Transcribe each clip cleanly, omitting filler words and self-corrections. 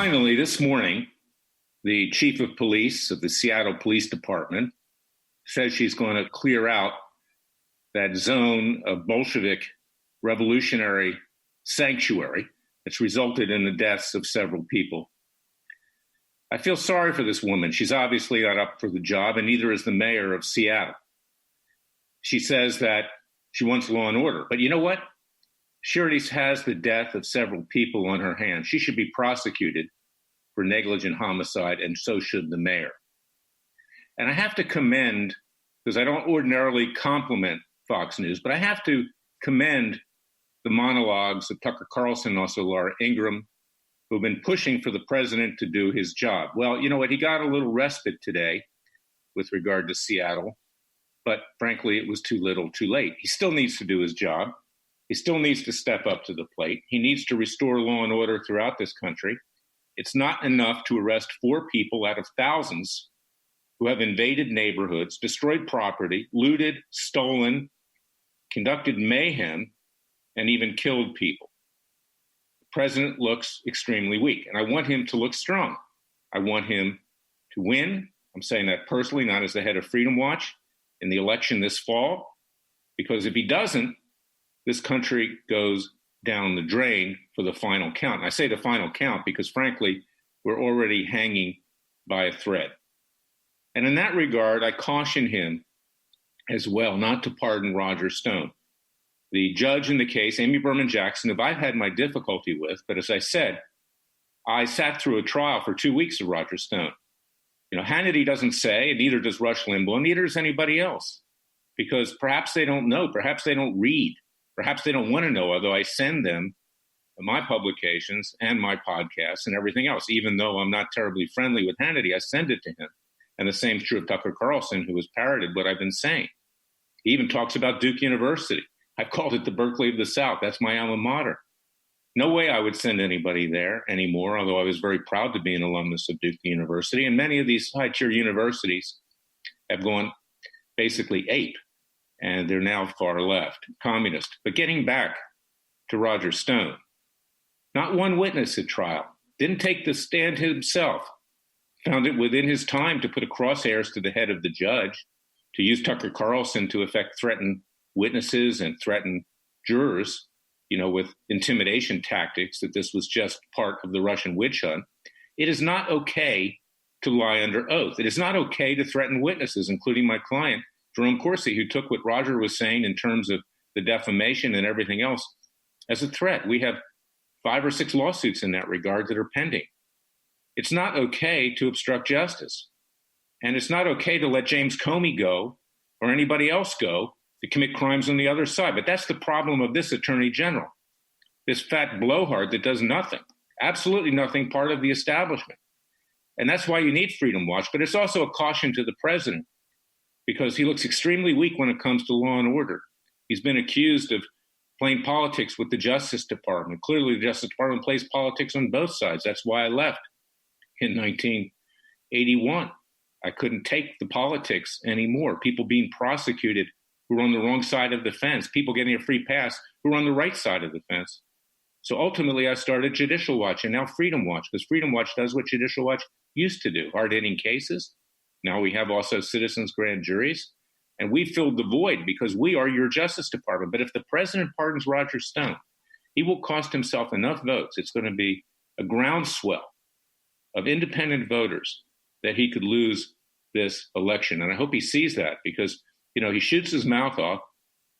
finally, this morning, the chief of police of the Seattle Police Department says she's going to clear out that zone of Bolshevik revolutionary sanctuary that's resulted in the deaths of several people. I feel sorry for this woman. She's obviously not up for the job, and neither is the mayor of Seattle. She says that she wants law and order. But you know what? She already has the death of several people on her hands. She should be prosecuted for negligent homicide, and so should the mayor. And I have to commend, because I don't ordinarily compliment Fox News, but I have to commend the monologues of Tucker Carlson and also Laura Ingraham, who have been pushing for the president to do his job. Well, you know what? He got a little respite today with regard to Seattle, but frankly, it was too little, too late. He still needs to do his job. He still needs to step up to the plate. He needs to restore law and order throughout this country. It's not enough to arrest 4 people out of thousands who have invaded neighborhoods, destroyed property, looted, stolen, conducted mayhem, and even killed people. The president looks extremely weak, and I want him to look strong. I want him to win. I'm saying that personally, not as the head of Freedom Watch, in the election this fall, because if he doesn't, this country goes down the drain for the final count. And I say the final count because, frankly, we're already hanging by a thread. And in that regard, I caution him as well not to pardon Roger Stone. The judge in the case, Amy Berman Jackson, who I've had my difficulty with, but as I said, I sat through a trial for 2 weeks of Roger Stone. You know, Hannity doesn't say, and neither does Rush Limbaugh, and neither does anybody else, because perhaps they don't know, perhaps they don't read, perhaps they don't want to know, although I send them my publications and my podcasts and everything else. Even though I'm not terribly friendly with Hannity, I send it to him. And the same is true of Tucker Carlson, who has parroted what I've been saying. He even talks about Duke University. I've called it the Berkeley of the South. That's my alma mater. No way I would send anybody there anymore, although I was very proud to be an alumnus of Duke University. And many of these high-tier universities have gone basically ape, and they're now far left, communist. But getting back to Roger Stone, not one witness at trial, didn't take the stand himself, found it within his time to put a crosshairs to the head of the judge, to use Tucker Carlson to threaten witnesses and threaten jurors, you know, with intimidation tactics, that this was just part of the Russian witch hunt. It is not okay to lie under oath. It is not okay to threaten witnesses, including my client, Jerome Corsi, who took what Roger was saying in terms of the defamation and everything else as a threat. We have 5 or 6 lawsuits in that regard that are pending. It's not okay to obstruct justice. And it's not okay to let James Comey go or anybody else go to commit crimes on the other side. But that's the problem of this attorney general, this fat blowhard that does nothing, absolutely nothing, part of the establishment. And that's why you need Freedom Watch. But it's also a caution to the president, because he looks extremely weak when it comes to law and order. He's been accused of playing politics with the Justice Department. Clearly, the Justice Department plays politics on both sides. That's why I left in 1981. I couldn't take the politics anymore. People being prosecuted who were on the wrong side of the fence, people getting a free pass who were on the right side of the fence. So ultimately, I started Judicial Watch and now Freedom Watch, because Freedom Watch does what Judicial Watch used to do, hard-hitting cases. Now we have also citizens' grand juries, and we filled the void because we are your Justice Department. But if the president pardons Roger Stone, he will cost himself enough votes. It's going to be a groundswell of independent voters that he could lose this election. And I hope he sees that, because, you know, he shoots his mouth off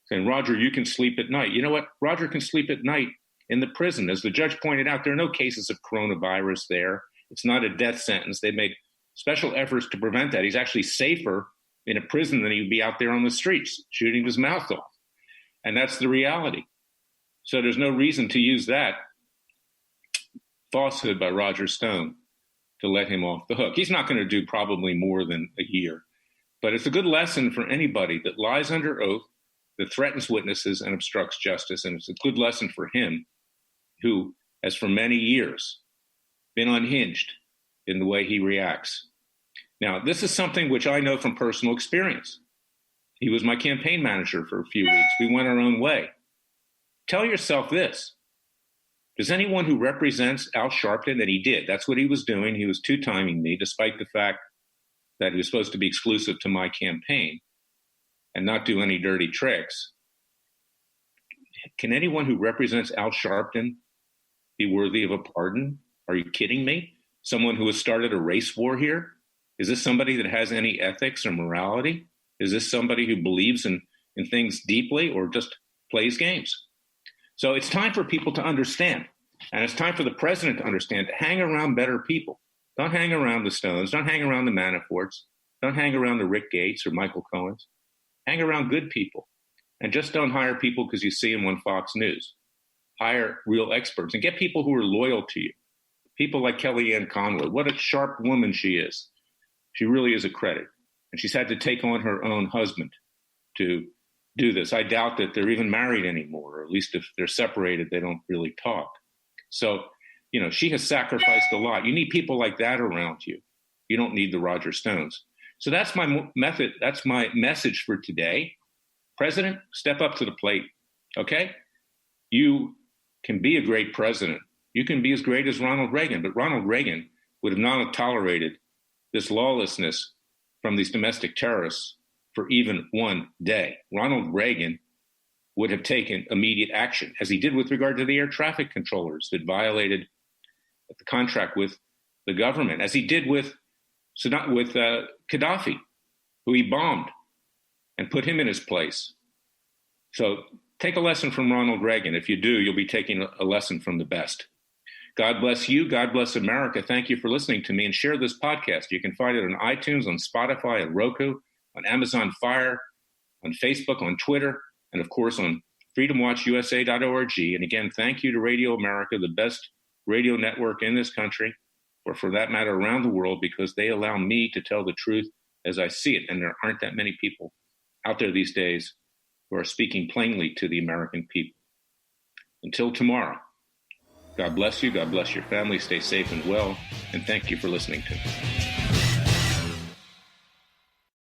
saying, Roger, you can sleep at night. You know what? Roger can sleep at night in the prison. As the judge pointed out, there are no cases of coronavirus there. It's not a death sentence. They made special efforts to prevent that. He's actually safer in a prison than he would be out there on the streets shooting his mouth off. And that's the reality. So there's no reason to use that falsehood by Roger Stone to let him off the hook. He's not going to do probably more than a year. But it's a good lesson for anybody that lies under oath, that threatens witnesses and obstructs justice. And it's a good lesson for him, who has for many years been unhinged in the way he reacts. Now, this is something which I know from personal experience. He was my campaign manager for a few weeks. We went our own way. Tell yourself this: Does anyone who represents Al Sharpton, and he did, that's what he was doing. He was two-timing me, despite the fact that he was supposed to be exclusive to my campaign and not do any dirty tricks. Can anyone who represents Al Sharpton be worthy of a pardon? Are you kidding me? Someone who has started a race war here? Is this somebody that has any ethics or morality? Is this somebody who believes in things deeply or just plays games? So it's time for people to understand. And it's time for the president to understand, to hang around better people. Don't hang around the Stones. Don't hang around the Manaforts. Don't hang around the Rick Gates or Michael Cohens. Hang around good people. And just don't hire people because you see them on Fox News. Hire real experts and get people who are loyal to you. People like Kellyanne Conway. What a sharp woman she is. She really is a credit. And she's had to take on her own husband to do this. I doubt that they're even married anymore, or at least if they're separated, they don't really talk. So, she has sacrificed a lot. You need people like that around you. You don't need the Roger Stones. So that's my method. That's my message for today. President, step up to the plate, okay? You can be a great president. You can be as great as Ronald Reagan, but Ronald Reagan would have not tolerated this lawlessness from these domestic terrorists for even one day. Ronald Reagan would have taken immediate action, as he did with regard to the air traffic controllers that violated the contract with the government, as he did with Gaddafi, who he bombed and put him in his place. So take a lesson from Ronald Reagan. If you do, you'll be taking a lesson from the best. God bless you. God bless America. Thank you for listening to me, and share this podcast. You can find it on iTunes, on Spotify, on Roku, on Amazon Fire, on Facebook, on Twitter, and of course on freedomwatchusa.org. And again, thank you to Radio America, the best radio network in this country, or for that matter, around the world, because they allow me to tell the truth as I see it. And there aren't that many people out there these days who are speaking plainly to the American people. Until tomorrow, God bless you. God bless your family. Stay safe and well. And thank you for listening to me.